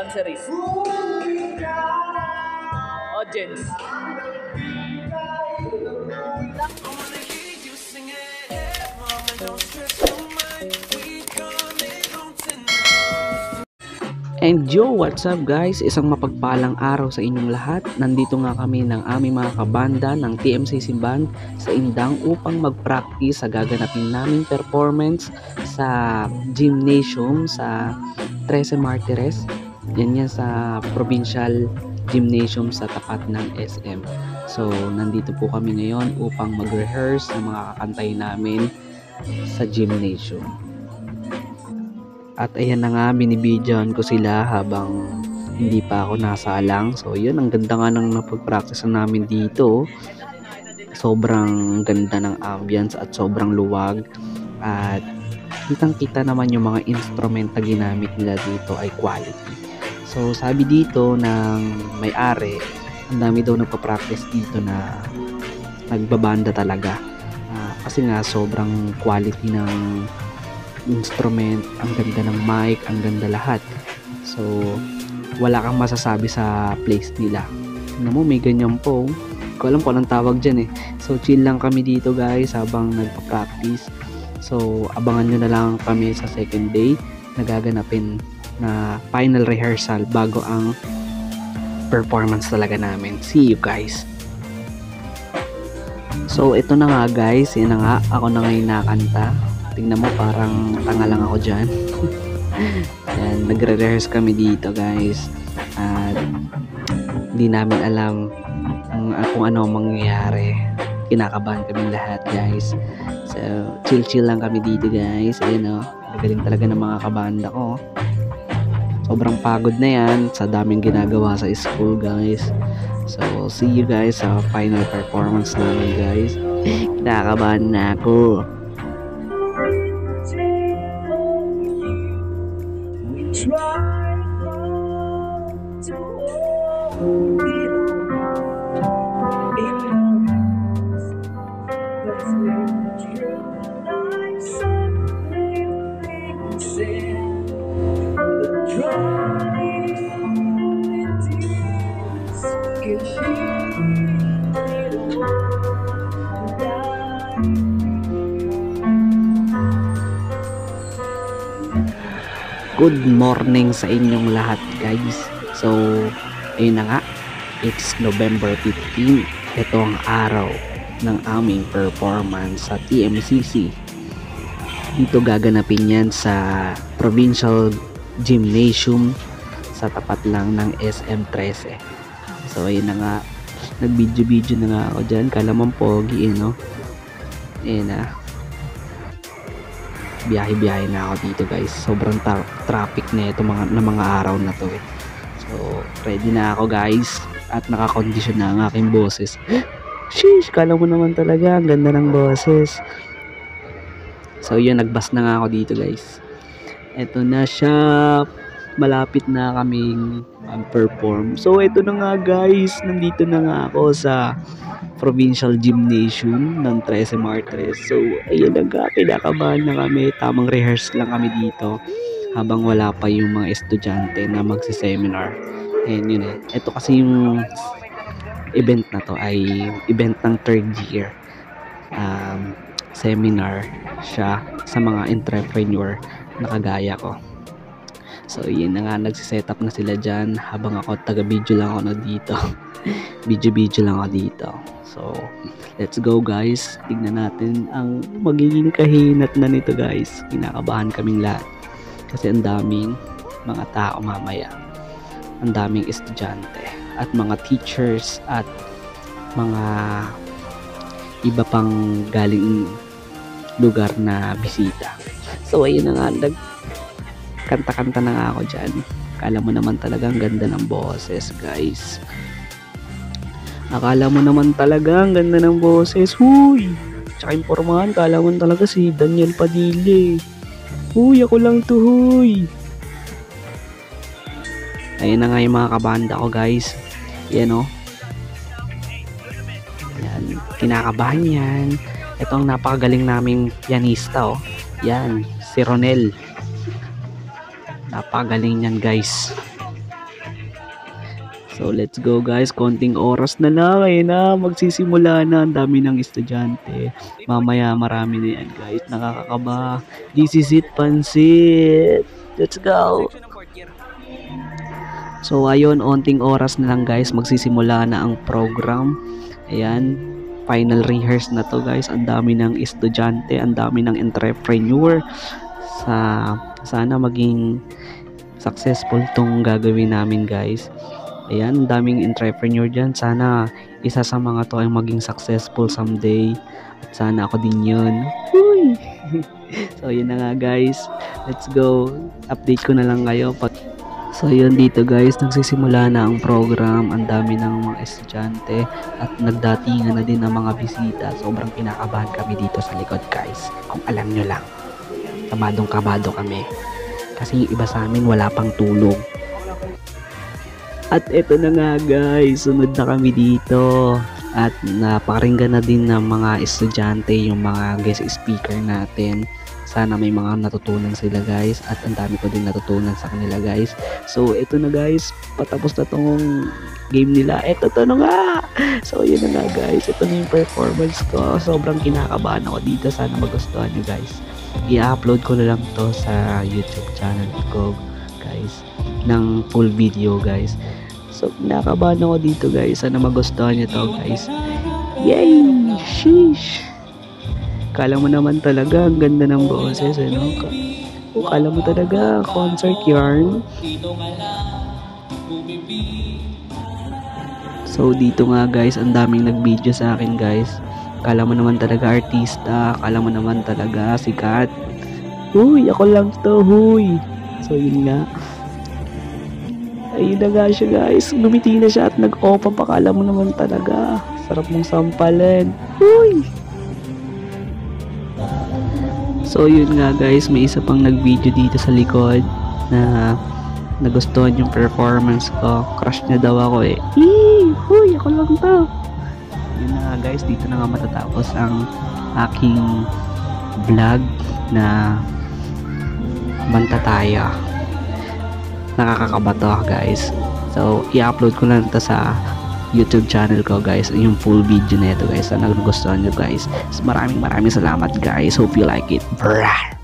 accessories. Audience. And yo, what's up guys? Isang mapagpalang araw sa inyong lahat. Nandito nga kami ng aming mga kabanda ng TMCC Band sa Indang upang mag-practice sa gaganapin naming performance sa gymnasium sa 13 Martires. Yan sa provincial gymnasium sa tapat ng SM. So, nandito po kami ngayon upang mag-rehearse ng mga kakantay namin sa gymnasium. At ayan na nga, binibidyoan ko sila habang hindi pa ako nasalang. So yun, ang ganda nga ng napag-practice namin dito. Sobrang ganda ng ambience at sobrang luwag. At kitang-kita naman yung mga instrument na ginamit nila dito ay quality. So sabi dito ng may-ari, ang dami daw nagpa-practice dito na nagbabanda talaga. Kasi nga sobrang quality ng instrument, ang ganda ng mic, ang ganda lahat. So wala kang masasabi sa place nila. Tingnan mo, may ganyan po. Hindi ko alam kung anong tawag dyan eh. So chill lang kami dito guys habang nagpa-practice. So abangan nyo na lang kami sa second day na gaganapin na final rehearsal bago ang performance talaga namin. See you guys. So ito na nga guys, yun na nga, ako na ngayon nakanta. Tingnan mo, parang tanga lang ako dyan. Yan, nagre-rehearse kami dito guys. At hindi namin alam kung ano mangyayari. Kinakabahan kami lahat guys. So chill lang kami dito guys. Ayun o, magaling talaga ng mga kabanda ko. Sobrang pagod na yan sa daming ginagawa sa school guys. So see you guys sa final performance namin guys. Kinakabahan na ako. Good morning sa inyong lahat guys. So ayun na nga, it's November 15. Ito ang araw ng aming performance sa TMCC. Dito gaganapin yan sa Provincial Gymnasium sa tapat lang ng SM13. So ayun na nga, nag-video na nga ako dyan. Kala mong pogi no? Ayun na, biyahe na ako dito guys. Sobrang traffic na ito mga araw na to eh. So ready na ako guys at nakakondisyon na ang aking boses. Sheesh, kala mo naman talaga ang ganda ng boses. So yun, nagbas na nga ako dito guys. Eto na siya, malapit na kaming mag-perform. So ito na nga guys, nandito na nga ako sa Provincial Gymnasium ng 13 Martires. So ayun na nga, kinakabahan na kami. Tamang rehearse lang kami dito habang wala pa yung mga estudyante na magsi-seminar. And yun eh, ito kasi yung event na to ay event ng third year seminar siya sa mga entrepreneur na kagaya ko. So yun na nga, nagsiset up na sila dyan habang ako taga-video lang ako na dito. Video lang ako dito. So let's go guys, tignan natin ang magiging kahinat na nito guys. Kinakabahan kaming lahat kasi ang daming mga tao mamaya, ang daming estudyante at mga teachers at mga iba pang galing lugar na bisita. So ayun na nga, kanta-kanta na nga ako dyan. Akala mo naman talagang ganda ng boses guys. Akala mo naman talaga ang ganda ng boses. Huy! Tsaka impormahan, akala mo talaga si Daniel Padilla. Huy, ako lang to, huy! Ayun na nga yung mga kabanda ko guys. Yan o. Yan, kinakabahan yan. Ito ang napakagaling naming pianista o. Yan, si Ronel. Napakagaling yan guys. So let's go guys, konting oras na lang, ayun na, magsisimula na, ang dami ng estudyante. Mamaya marami na yan guys, nakakakaba. This is it, pansit. Let's go. So ayun, onting oras na lang guys, magsisimula na ang program. Ayan, final rehearse na to guys. Ang dami ng estudyante, ang dami ng entrepreneur. Sana maging successful tong gagawin namin guys. Ayan, ang daming entrepreneur dyan. Sana isa sa mga to ay maging successful someday. At sana ako din yun. Uy! So yun na nga guys, let's go. Update ko na lang kayo. So yun dito guys, nagsisimula na ang program. Ang dami ng mga estudyante at nagdatingan na din ng mga bisita. Sobrang kinakabahan kami dito sa likod guys. Kung alam nyo lang, kabadong-kabado kami. Kasi yung iba sa amin wala pang tulog. At eto na nga guys, sunod na kami dito. At napakinggan na din ng mga estudyante yung mga guest speaker natin. Sana may mga natutunan sila guys. At ang dami ko din natutunan sa kanila guys. So eto na guys, patapos na tong game nila. Eto na nga. So yun na nga guys, ito na yung performance ko. Sobrang kinakabahan ako dito. Sana magustuhan nyo guys. I-upload ko na lang to sa YouTube channel ko guys, ng full video guys. So kinakabahan ako dito guys. Sana magustuhan nyo to guys. Yay! Sheesh! Kala mo naman talaga ang ganda ng boses, ano? Kala mo talaga concert yarn. So dito nga guys, ang daming nag-video sa akin guys. Kala mo naman talaga artista, kala mo naman talaga sikat. Huy, ako lang to, huy. So yun nga. Ayun na nga siya guys, gumiti na siya at nag-opa pa, kala mo naman talaga. Sarap mong sampalin. Huy! So yun nga guys, may isa pang nag-video dito sa likod na nagustuhan yung performance ko. Crush niya daw ako eh. Huy, ako lang to. Yun na nga guys, dito na nga matatapos ang aking vlog na Bantataya. Nakakakaba to guys. So i-upload ko lang to sa YouTube channel ko guys, yung full video na ito guys. Sana nagustuhan nyo guys. Maraming salamat guys. Hope you like it. Brah!